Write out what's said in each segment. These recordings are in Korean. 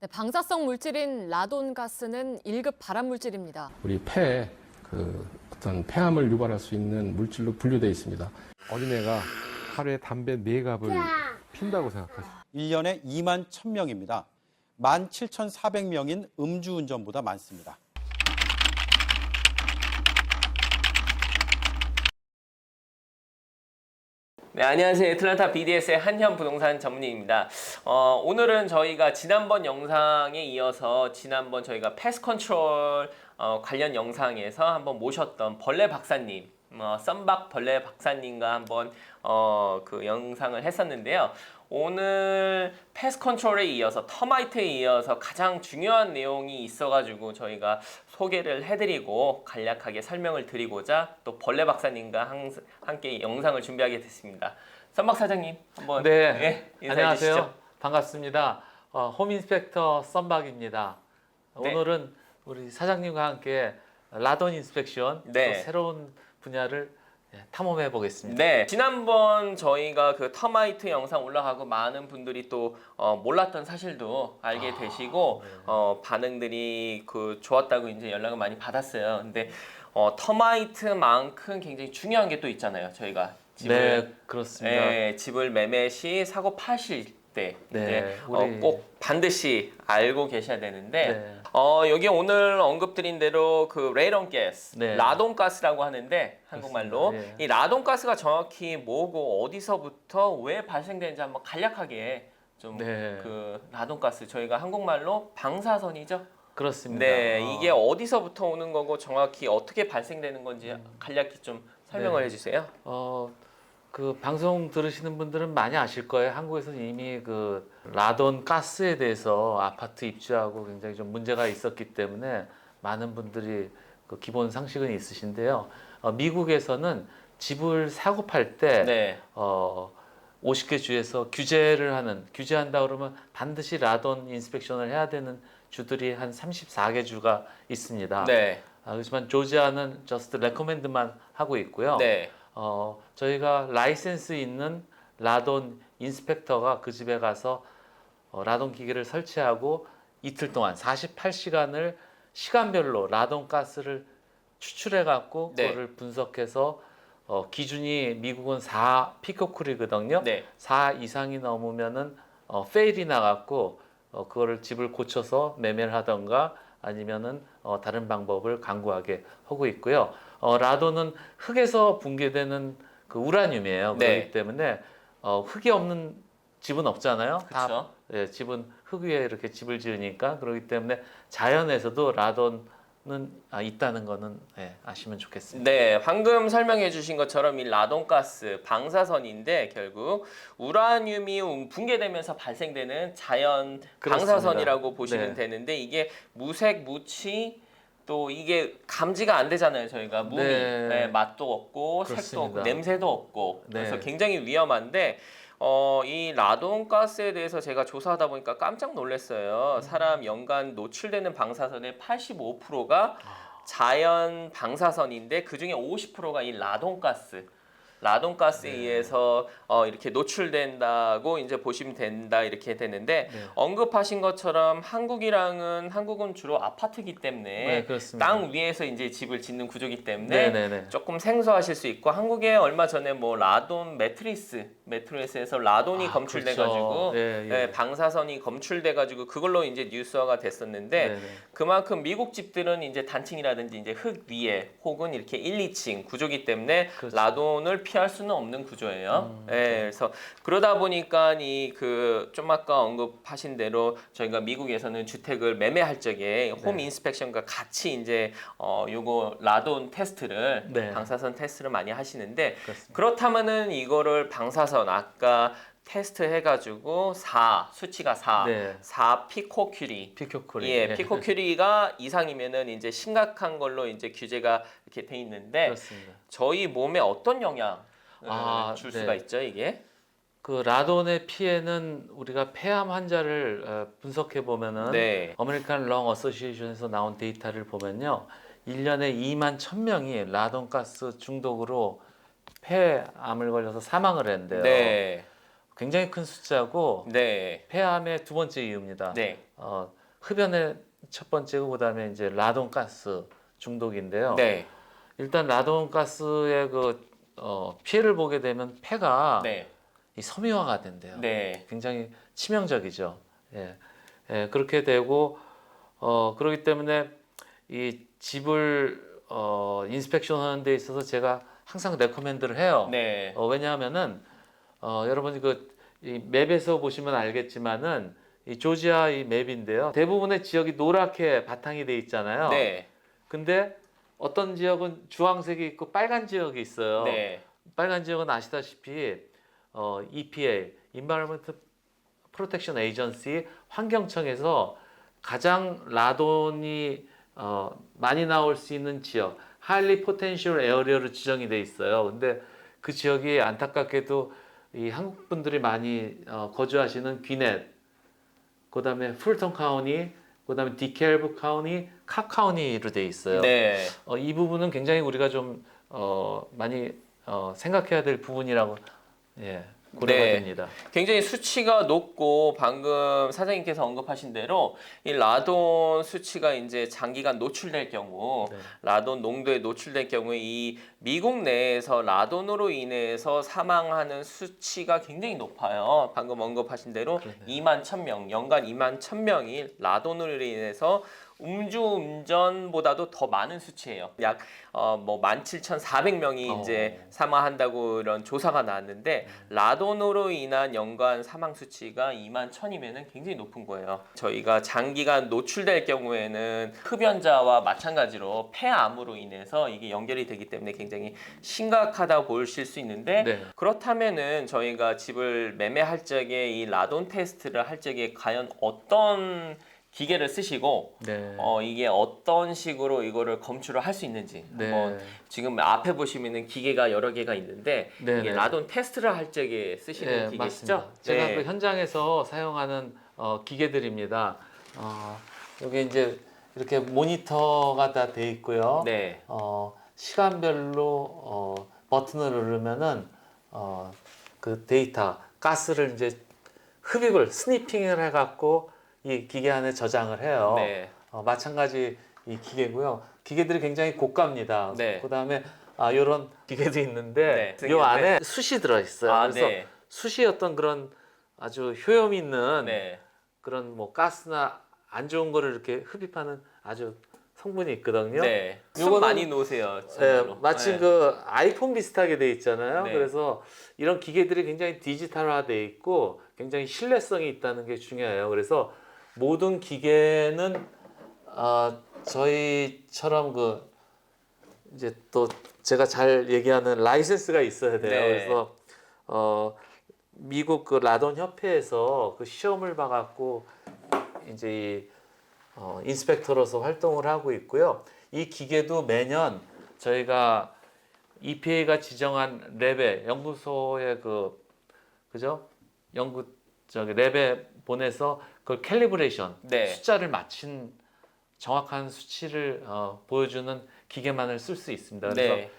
네, 방사성 물질인 라돈가스는 1급 발암 물질입니다. 우리 폐에 어떤 폐암을 유발할 수 있는 물질로 분류되어 있습니다. 어린애가 하루에 담배 4갑을 핀다고 생각하시죠? 1년에 2만 1,000명입니다. 17,400명인 음주운전보다 많습니다. 네, 안녕하세요. 애틀란타 BDS의 한현 부동산 전문의입니다. 오늘은 저희가 지난번 영상에 이어서 지난번 저희가 패스트 컨트롤 관련 영상에서 한번 모셨던 벌레 박사님, 썬박 벌레 박사님과 한번 그 영상을 했었는데요. 오늘 패스트 컨트롤에 이어서 터마이트에 이어서 가장 중요한 내용이 있어가지고 저희가 소개를 해드리고 간략하게 설명을 드리고자 또 벌레 박사님과 함께 영상을 준비하게 됐습니다. 썬박 사장님 한번 네, 인사해 안녕하세요. 주시죠. 반갑습니다. 홈 인스펙터 썬박입니다. 네. 오늘은 우리 사장님과 함께 라돈 인스펙션 네. 또 새로운 분야를 탐험해 보겠습니다. 네, 지난번 저희가 그 터마이트 영상 올라가고 많은 분들이 또 몰랐던 사실도 알게 되시고 네. 반응들이 그 좋았다고 이제 연락을 많이 받았어요. 근데 터마이트만큼 굉장히 중요한 게 또 있잖아요. 저희가 네, 그렇습니다. 집을 매매 시 사고 파실 때 네, 이제 우리- 꼭 반드시 알고 계셔야 되는데 네. 여기 오늘 언급드린 대로 그 레이던 가스, 네. 라돈가스라고 하는데 한국말로 그렇습니다. 이 라돈가스가 정확히 뭐고 어디서부터 왜 발생되는지 한번 간략하게 좀 네. 그 라돈가스 저희가 한국말로 방사선이죠. 그렇습니다. 네, 이게 어디서부터 오는 거고 정확히 어떻게 발생되는 건지 간략히 좀 설명을 네. 해주세요. 그 방송 들으시는 분들은 많이 아실 거예요. 한국에서 이미 그 라돈 가스에 대해서 아파트 입주하고 굉장히 좀 문제가 있었기 때문에 많은 분들이 그 기본 상식은 있으신데요. 미국에서는 집을 사고 팔 때 네, 50개 주에서 규제한다 그러면 반드시 라돈 인스펙션을 해야 되는 주들이 한 34개 주가 있습니다. 네, 그렇지만 조지아는 저스트 레코멘드만 하고 있고요. 네. 저희가 라이센스 있는 라돈 인스펙터가 그 집에 가서 라돈 기계를 설치하고 이틀 동안 48시간을 시간별로 라돈 가스를 추출해 갖고 네. 그거를 분석해서 기준이 미국은 4 피코쿨이거든요. 네. 4 이상이 넘으면은 페일이 나갖고 그거를 집을 고쳐서 매매를 하던가 아니면은 다른 방법을 강구하게 하고 있고요. 라돈은 흙에서 붕괴되는 그 우라늄이에요. 네. 그렇기 때문에 흙이 없는 집은 없잖아요. 그렇죠. 집은 흙 위에 이렇게 집을 지으니까 그렇기 때문에 자연에서도 라돈은 있다는 거는 아시면 좋겠습니다. 네, 방금 설명해 주신 것처럼 이 라돈가스 방사선인데 결국 우라늄이 붕괴되면서 발생되는 자연 그렇습니다. 방사선이라고 보시면 네. 되는데 이게 무색, 무취 또 이게 감지가 안 되잖아요. 저희가 몸이 네. 맛도 없고 색도 그렇습니다. 없고 냄새도 없고 그래서 네. 굉장히 위험한데 이 라돈가스에 대해서 제가 조사하다 보니까 깜짝 놀랐어요. 사람 연간 노출되는 방사선의 85%가 자연 방사선인데 그 중에 50%가 이 라돈가스에 네. 의해서 이렇게 노출된다고 이제 보시면 된다 이렇게 되는데 네. 언급하신 것처럼 한국은 주로 아파트이기 때문에 네, 그렇습니다. 땅 위에서 이제 집을 짓는 구조이기 때문에 네네네. 조금 생소하실 수 있고 한국에 얼마 전에 뭐 라돈 매트리스에서 라돈이 검출돼가지고 그렇죠. 예. 방사선이 검출돼가지고 그걸로 이제 뉴스화가 됐었는데 네네. 그만큼 미국 집들은 이제 단층이라든지 이제 흙 위에 혹은 이렇게 1, 2층 구조기 때문에 그렇죠. 라돈을 피할 수는 없는 구조예요. 그래서 그러다 보니까 이 그 좀 아까 언급하신 대로 저희가 미국에서는 주택을 매매할 적에 홈 인스펙션과 같이 이제 요거 라돈 테스트를 네. 방사선 테스트를 많이 하시는데 그렇습니다. 그렇다면은 이거를 방사선 아까 테스트 해가지고 수치가 4, 네. 4 피코큐리. 피코쿨이. 예, 피코큐리가 이상이면은 이제 심각한 걸로 이제 규제가 이렇게 돼 있는데 그렇습니다. 저희 몸에 어떤 영향을 줄 네. 수가 있죠, 이게? 그 라돈의 피해는 우리가 폐암 환자를 분석해 보면은 네. 아메리칸 렁 어소시에이션에서 나온 데이터를 보면요. 1년에 2만 1,000명이 라돈 가스 중독으로 폐암을 걸려서 사망을 했는데요. 네. 굉장히 큰 숫자고 네. 폐암의 두 번째 이유입니다. 네. 흡연의 첫 번째고 그다음에 이제 라돈 가스 중독인데요. 네. 일단 라돈 가스의 피해를 보게 되면 폐가 네. 이 섬유화가 된대요. 네. 굉장히 치명적이죠. 예. 예, 그렇게 되고 그렇기 때문에 이 집을 인스펙션 하는 데 있어서 제가 항상 레코멘드를 해요. 네. 왜냐하면은 여러분이 이 맵에서 보시면 알겠지만은 이 조지아 이 맵인데요. 대부분의 지역이 노랗게 바탕이 돼 있잖아요. 네. 근데 어떤 지역은 주황색이 있고 빨간 지역이 있어요. 네. 빨간 지역은 아시다시피 EPA, Environmental Protection Agency 환경청에서 가장 라돈이 많이 나올 수 있는 지역, Highly Potential Area로 지정이 돼 있어요. 근데 그 지역이 안타깝게도 이 한국 분들이 많이 거주하시는 귀넷, 그다음에 풀턴 카운티, 그다음에 디켈브 카운티, 캅 카운티로 돼 있어요. 네. 이 부분은 굉장히 우리가 좀 많이 생각해야 될 부분이라고 고려가 네. 됩니다. 굉장히 수치가 높고 방금 사장님께서 언급하신 대로 이 라돈 수치가 이제 장기간 노출될 경우 네. 라돈 농도에 노출될 경우에 이 미국 내에서 라돈으로 인해서 사망하는 수치가 굉장히 높아요. 방금 언급하신 대로 그러네요. 2만 1,000명, 연간 2만 1,000명이 라돈으로 인해서 음주운전보다도 더 많은 수치예요. 약 17,400명이 이제 사망한다고 이런 조사가 나왔는데 라돈으로 인한 연간 사망 수치가 2만 1,000이면은 굉장히 높은 거예요. 저희가 장기간 노출될 경우에는 흡연자와 마찬가지로 폐암으로 인해서 이게 연결이 되기 때문에 굉장히 심각하다고 보실 수 있는데 네. 그렇다면은 저희가 집을 매매할 적에 이 라돈 테스트를 할 적에 과연 어떤 기계를 쓰시고 네. 이게 어떤 식으로 이거를 검출을 할 수 있는지 네. 한번 지금 앞에 보시면은 기계가 여러 개가 있는데 네, 이게 네. 라돈 테스트를 할 적에 쓰시는 기계시죠? 맞습니다. 제가 네. 그 현장에서 사용하는 기계들입니다. 여기 이제 이렇게 모니터가 다 돼 있고요. 네. 시간별로 버튼을 누르면은 그 데이터 가스를 이제 흡입을 스니핑을 해갖고 이 기계 안에 저장을 해요. 네. 마찬가지 이 기계고요. 기계들이 굉장히 고가입니다. 네. 그다음에 이런 기계도 있는데 네. 요 안에 숯이 들어 있어요. 그래서 네. 숯이 어떤 그런 아주 효염 있는 네. 그런 뭐 가스나 안 좋은 거를 이렇게 흡입하는 아주 성분이 있거든요. 네. 숨 요거는- 많이 놓으세요. 네, 진짜로. 마치 네. 그 아이폰 비슷하게 돼 있잖아요. 네. 그래서 이런 기계들이 굉장히 디지털화돼 있고 굉장히 신뢰성이 있다는 게 중요해요. 그래서 모든 기계는 저희처럼 이제 또 제가 잘 얘기하는 라이센스가 있어야 돼요. 네. 그래서 미국 그 라돈 협회에서 그 시험을 봐갖고 이제 이 인스펙터로서 활동을 하고 있고요. 이 기계도 매년 저희가 EPA가 지정한 랩에 연구소에 그죠? 랩에 보내서 그걸 캘리브레이션 네. 숫자를 맞춘 정확한 수치를 보여주는 기계만을 쓸 수 있습니다. 그래서 네.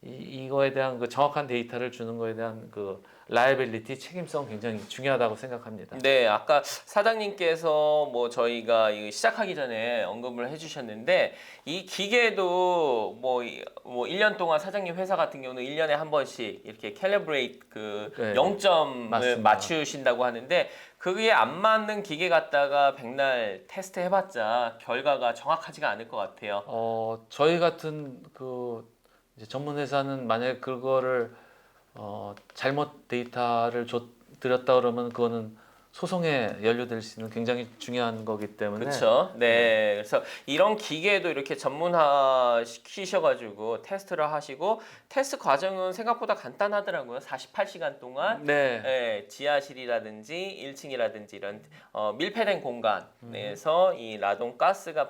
이거에 대한 그 정확한 데이터를 주는 거에 대한 그 라이빌리티 책임성 굉장히 중요하다고 생각합니다. 네, 아까 사장님께서 뭐 저희가 이거 시작하기 전에 언급을 해주셨는데 이 기계도 뭐 1년 동안 사장님 회사 같은 경우는 1년에 한 번씩 이렇게 캘리브레이트 네, 0점을 맞습니다. 맞추신다고 하는데 그게 안 맞는 기계 갖다가 백날 테스트 해봤자 결과가 정확하지가 않을 것 같아요. 저희 같은 이제 전문 회사는 만약에 그거를 잘못 데이터를 드렸다 그러면 그거는 소송에 연루될 수 있는 굉장히 중요한 거기 때문에 그렇죠. 네. 그래서 이런 기계도 이렇게 전문화 시키셔가지고 테스트를 하시고 테스트 과정은 생각보다 간단하더라고요. 48시간 동안 네. 네, 지하실이라든지 1층이라든지 이런 밀폐된 공간에서 이 라돈 가스가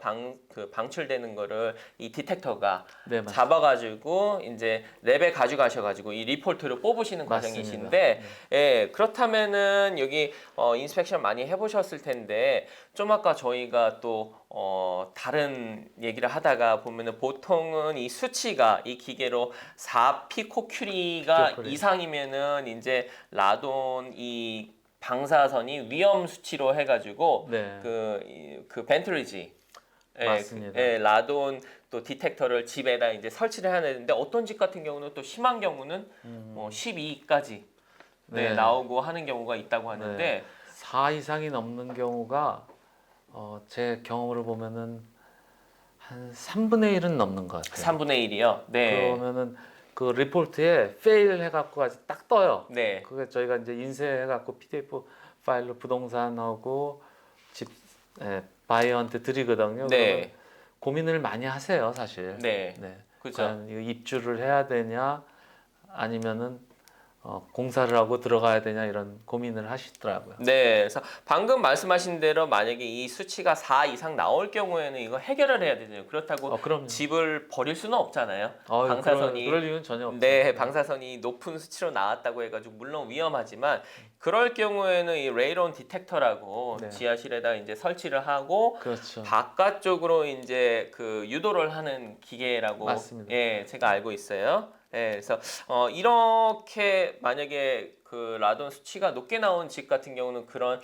방출되는 거를 이 디텍터가 네, 맞습니다. 잡아가지고 이제 랩에 가져가셔가지고 이 리포트를 뽑으시는 맞습니다. 과정이신데, 예, 그렇다면은 여기 인스펙션 많이 해보셨을 텐데 좀 아까 저희가 또 다른 얘기를 하다가 보면은 보통은 이 수치가 이 기계로 4피코큐리가 피코큐리. 이상이면은 이제 라돈 이 방사선이 위험 수치로 해가지고 네. 그 벤틀리지 맞습니다. 라돈 또 디텍터를 집에다 이제 설치를 해야 되는데 어떤 집 같은 경우는 또 심한 경우는 12까지 네. 나오고 하는 경우가 있다고 하는데 네. 4 이상이 넘는 경우가 제 경험으로 보면은 한 3분의 1은 넘는 것 같아요. 3분의 1이요. 네. 그러면은 그 리포트에 fail 해갖고 아직 딱 떠요. 네. 그게 저희가 이제 인쇄해갖고 PDF 파일로 부동산하고 집 바이어한테 드리거든요. 네. 그러면 고민을 많이 하세요, 사실. 네. 네. 그죠. 과연 이거 입주를 해야 되냐, 아니면은 공사를 하고 들어가야 되냐 이런 고민을 하시더라고요. 네, 그래서 방금 말씀하신 대로 만약에 이 수치가 4 이상 나올 경우에는 이거 해결을 해야 되잖아요. 그렇다고 그럼요. 집을 버릴 수는 없잖아요. 어휴, 방사선이 그럴 이유는 전혀 없죠. 네, 방사선이 높은 수치로 나왔다고 해가지고 물론 위험하지만 그럴 경우에는 이 레이론 디텍터라고 네. 지하실에다 이제 설치를 하고 그렇죠. 바깥쪽으로 이제 그 유도를 하는 기계라고 맞습니다. 예, 제가 알고 있어요. 예, 그래서 이렇게 만약에 그 라돈 수치가 높게 나온 집 같은 경우는 그런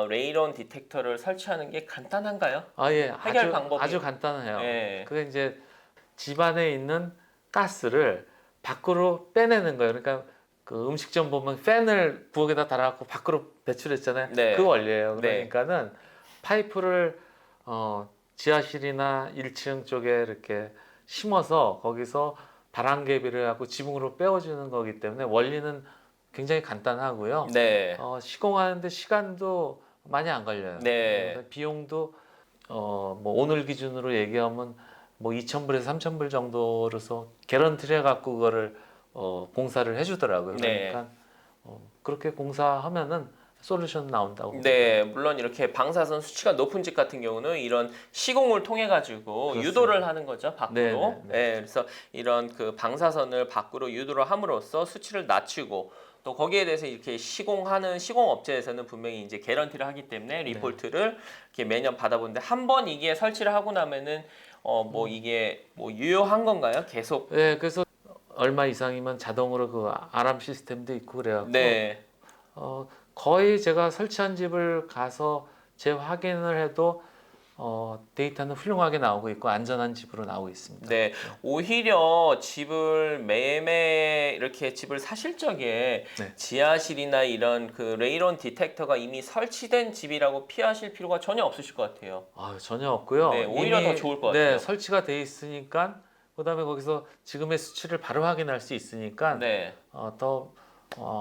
레이론 디텍터를 설치하는 게 간단한가요? 예, 해결 방법이- 아주 간단해요. 예. 그게 이제 집 안에 있는 가스를 밖으로 빼내는 거예요. 그러니까 그 음식점 보면 팬을 부엌에다 달아갖고 밖으로 배출했잖아요. 네. 그 원리예요. 네. 그러니까는 파이프를 지하실이나 1층 쪽에 이렇게 심어서 거기서 바람개비를 하고 지붕으로 빼어주는 거기 때문에 원리는 굉장히 간단하고요. 네. 시공하는데 시간도 많이 안 걸려요. 네. 그래서 비용도 뭐 오늘 기준으로 얘기하면 뭐 2,000불에서 3,000불 정도로서 개런티를 해갖고 그거를 공사를 해주더라고요. 네. 그러니까 그렇게 공사하면은 솔루션 나온다고. 네, 물론 이렇게 방사선 수치가 높은 집 같은 경우는 이런 시공을 통해 가지고 그렇습니다. 유도를 하는 거죠, 밖으로. 네, 네, 네. 그래서 이런 그 방사선을 밖으로 유도를 함으로써 수치를 낮추고 또 거기에 대해서 이렇게 시공하는 시공 업체에서는 분명히 이제 개런티를 하기 때문에 리포트를 이렇게 매년 받아보는데 한 번 이게 설치를 하고 나면은 뭐 이게 뭐 유효한 건가요? 계속. 네, 그래서 얼마 이상이면 자동으로 그 아람 시스템도 있고 그래갖고 네. 거의 제가 설치한 집을 가서 재확인을 해도 데이터는 훌륭하게 나오고 있고 안전한 집으로 나오고 있습니다. 네, 오히려 집을 매매 이렇게 집을 사실 적에 네. 지하실이나 이런 그 레이론 디텍터가 이미 설치된 집이라고 피하실 필요가 전혀 없으실 것 같아요. 전혀 없고요. 네, 오히려 더 좋을 것 같아요. 네, 설치가 돼 있으니까 그다음에 거기서 지금의 수치를 바로 확인할 수 있으니까 네, 더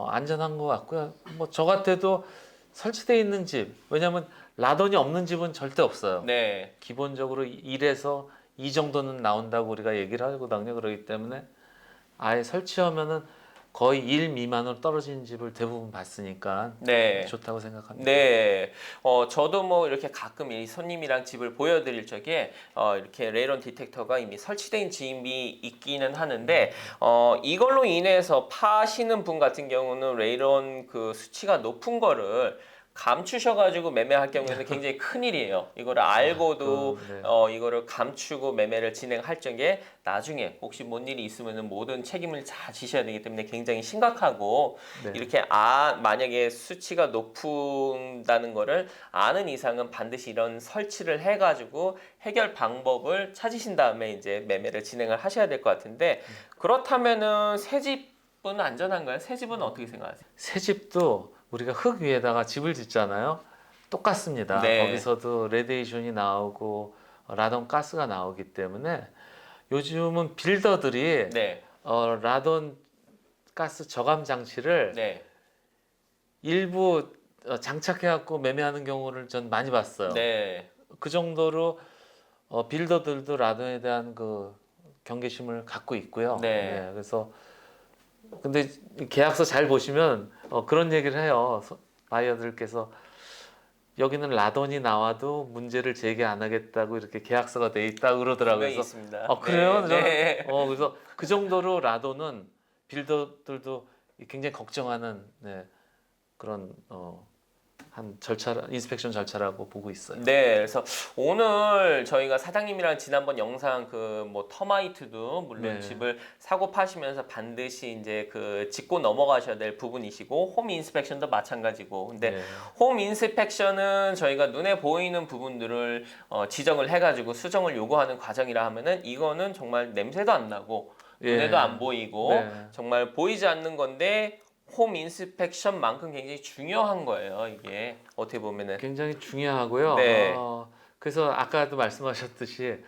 안전한 것 같고요. 뭐 저 같아도 설치돼 있는 집, 왜냐하면 라돈이 없는 집은 절대 없어요. 네, 기본적으로 1에서 2 정도는 나온다고 우리가 얘기를 하거든요. 그렇기 때문에 아예 설치하면은 거의 1 미만으로 떨어지는 집을 대부분 봤으니까 네. 좋다고 생각합니다. 네, 저도 뭐 이렇게 가끔 이 손님이랑 집을 보여드릴 적에 이렇게 레이론 디텍터가 이미 설치된 집이 있기는 하는데 이걸로 인해서 파시는 분 같은 경우는 레이론 그 수치가 높은 거를 감추셔가지고 매매할 경우에는 굉장히 큰일이에요. 이거를 알고도 네. 이거를 감추고 매매를 진행할 적에 나중에 혹시 뭔 일이 있으면 모든 책임을 다 지셔야 되기 때문에 굉장히 심각하고 네. 이렇게 만약에 수치가 높다는 거를 아는 이상은 반드시 이런 설치를 해가지고 해결 방법을 찾으신 다음에 이제 매매를 진행을 하셔야 될 것 같은데 그렇다면은 새 집은 안전한가요? 새 집은 어떻게 생각하세요? 새 집도 우리가 흙 위에다가 집을 짓잖아요. 똑같습니다. 네. 거기서도 레디에이션이 나오고 라돈 가스가 나오기 때문에 요즘은 빌더들이 네, 라돈 가스 저감 장치를 네, 일부 장착해갖고 매매하는 경우를 전 많이 봤어요. 네, 그 정도로 빌더들도 라돈에 대한 그 경계심을 갖고 있고요. 네. 그래서 근데 계약서 잘 보시면 그런 얘기를 해요. 바이어들께서 여기는 라돈이 나와도 문제를 제기 안 하겠다고 이렇게 계약서가 돼 있다고 그러더라고요. 분명히 그래서 있습니다. 그래요? 네, 네. 그래서 그 정도로 라돈은 빌더들도 굉장히 걱정하는 그런 한 절차, 인스펙션 절차라고 보고 있어요. 네, 그래서 오늘 저희가 사장님이랑 지난번 영상 그 뭐 터마이트도 물론 네. 집을 사고 파시면서 반드시 이제 그 짚고 넘어가셔야 될 부분이시고 홈 인스펙션도 마찬가지고 근데 네. 홈 인스펙션은 저희가 눈에 보이는 부분들을 지정을 해가지고 수정을 요구하는 과정이라 하면은 이거는 정말 냄새도 안 나고 예. 눈에도 안 보이고 네. 정말 보이지 않는 건데 홈 인스펙션만큼 굉장히 중요한 거예요. 이게 어떻게 보면은 굉장히 중요하고요. 네. 그래서 아까도 말씀하셨듯이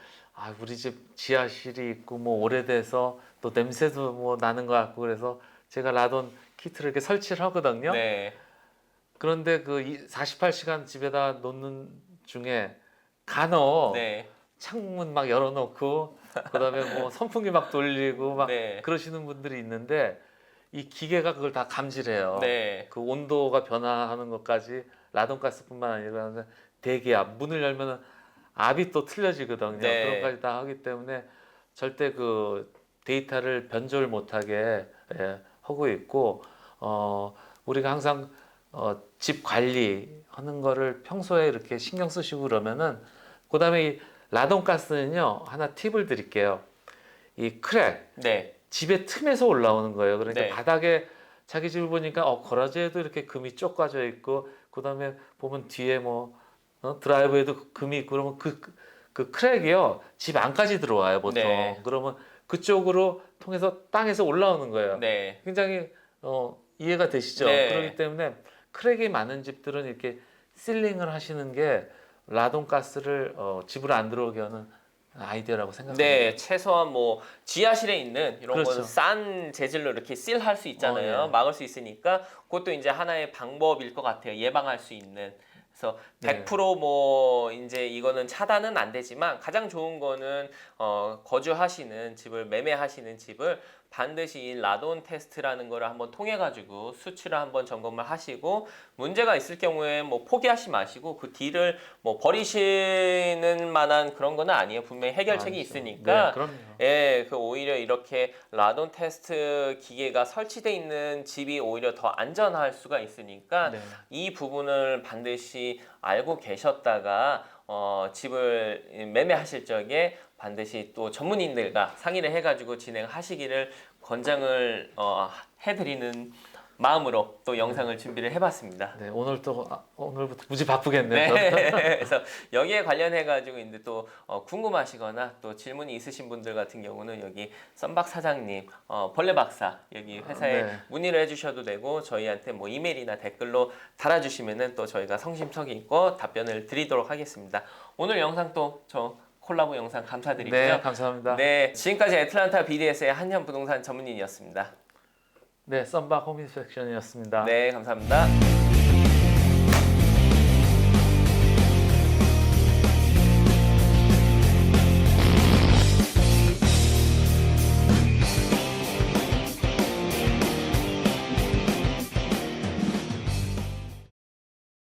우리 집 지하실이 있고 뭐 오래돼서 또 냄새도 뭐 나는 것 같고 그래서 제가 라돈 키트를 이렇게 설치를 하거든요. 네. 그런데 그 48시간 집에다 놓는 중에 간혹 네. 창문 막 열어놓고 그다음에 뭐 선풍기 막 돌리고 막 네. 그러시는 분들이 있는데 이 기계가 그걸 다 감지해요. 네. 그 온도가 변화하는 것까지 라돈가스뿐만 아니라 대기압 문을 열면은 압이 또 틀려지거든요. 네. 그런 것까지 다 하기 때문에 절대 그 데이터를 변조를 못하게 하고 있고 우리가 항상 집 관리하는 거를 평소에 이렇게 신경 쓰시고 그러면은 그다음에 이 라돈가스는요 하나 팁을 드릴게요. 이 크랙 네. 집의 틈에서 올라오는 거예요. 그러니까 네. 바닥에 자기 집을 보니까 거라지에도 이렇게 금이 쪼까져 있고 그다음에 보면 뒤에 뭐 드라이브에도 금이 있고 그러면 그 크랙이요 집 안까지 들어와요 보통. 네. 그러면 그쪽으로 통해서 땅에서 올라오는 거예요. 네. 굉장히 이해가 되시죠? 네. 그렇기 때문에 크랙이 많은 집들은 이렇게 실링을 하시는 게 라돈 가스를 집으로 안 들어오게 하는 아이디어라고 생각합니다. 네, 최소한 뭐 지하실에 있는 이런 그렇죠. 건 싼 재질로 이렇게 실할 수 있잖아요. 예. 막을 수 있으니까 그것도 이제 하나의 방법일 것 같아요. 예방할 수 있는. 그래서 네. 100% 이제 이거는 차단은 안 되지만 가장 좋은 거는 거주하시는 집을 매매하시는 집을 반드시 이 라돈 테스트라는 거를 한번 통해 가지고 수치를 한번 점검을 하시고 문제가 있을 경우에 뭐 포기하지 마시고 그 딜을 뭐 버리시는 만한 그런 거는 아니에요. 분명히 해결책이 아니죠. 있으니까 네, 그럼요. 예, 그 오히려 이렇게 라돈 테스트 기계가 설치돼 있는 집이 오히려 더 안전할 수가 있으니까 네. 이 부분을 반드시 알고 계셨다가 집을 매매하실 적에 반드시 또 전문인들과 상의를 해가지고 진행하시기를 권장을 해드리는 마음으로 또 영상을 준비를 해봤습니다. 네, 오늘부터 무지 바쁘겠네요. 네, 그래서 여기에 관련해 가지고 이제 또 궁금하시거나 또 질문이 있으신 분들 같은 경우는 여기 썬박 사장님, 벌레 박사 여기 회사에 네. 문의를 해주셔도 되고 저희한테 뭐 이메일이나 댓글로 달아주시면은 또 저희가 성심성의 있고 답변을 드리도록 하겠습니다. 오늘 영상 또 저 콜라보 영상 감사드리고요. 네, 감사합니다. 네, 지금까지 애틀란타 BDS의 한현 부동산 전문인이었습니다. 네, 썬박 홈인스펙션이었습니다. 네, 감사합니다.